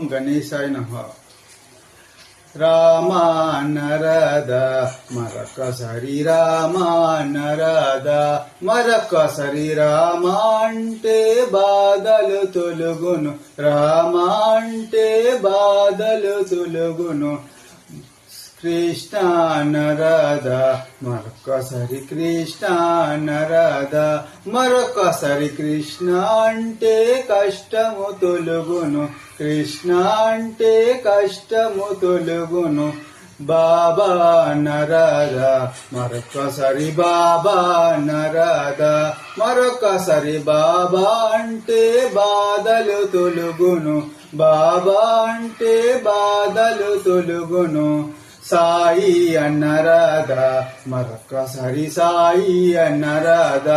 గణేశాయ నమః. రామా నరద మరక సరి రామా నరద మరక సరి రామా అంటే బాధలు తొలుగును, రామా అంటే బాధలు తొలుగును. కృష్ణ నరద మరొకసారి కృష్ణ నరద మరొకసారి కృష్ణ అంటే కష్టము తొలుగును, కృష్ణ అంటే కష్టము తొలుగును. బాబా నరద మరొకసారి బాబా నరద మరొకసారి బాబా అంటే బాధలు తొలుగును, బాబా అంటే బాధలు తొలుగును. సాయి అన్నరద మరొకసారి సాయి అన్నరద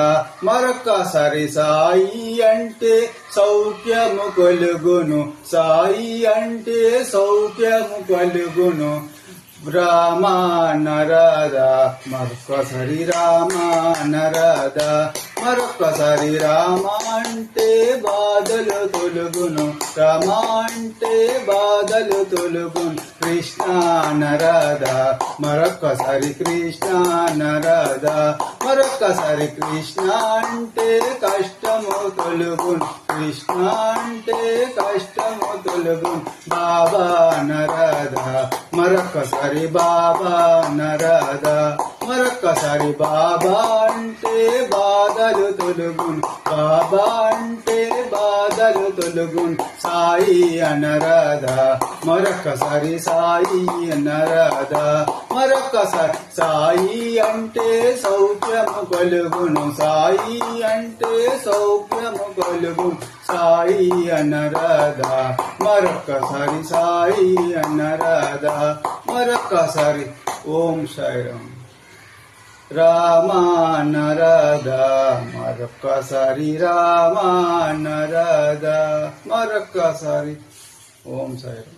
మరొకసారి సాయి అంటే సౌఖ్యము కలుగును, సాయి అంటే సౌఖ్యము కలుగును. రామా నరద మరొకసారి రామా నరద మరొకసారి రామా అంటే బాధలు తొలుగును, రామా అంటే బాధలు తొలుగును. కృష్ణ నరద మరొకసారి కృష్ణ నరద మరొకసారి కృష్ణ అంటే కష్టము తొలుగును, కృష్ణ అంటే కష్టము తొలుగును. బాబా నరద మరొకసారి బాబా నరద మరొకసారి బాబా అంటే బాధలు తొలుగును, బాబా అంటే బాధలు తొలుగును. సాయి అనరద మరొకసారి సాయి అనరద మరొకసారి సాయి అంటే సౌఖ్యము కలుగును, సాయి అంటే సౌఖ్యము కలుగును. సాయి అనరద మరొకసారి సాయి అనరద మరొకసారి. ఓం సాయిరామ్. రామా నరద మరొకసారి రామా నరద మరొకసారి. ఓం సాయిరామ్.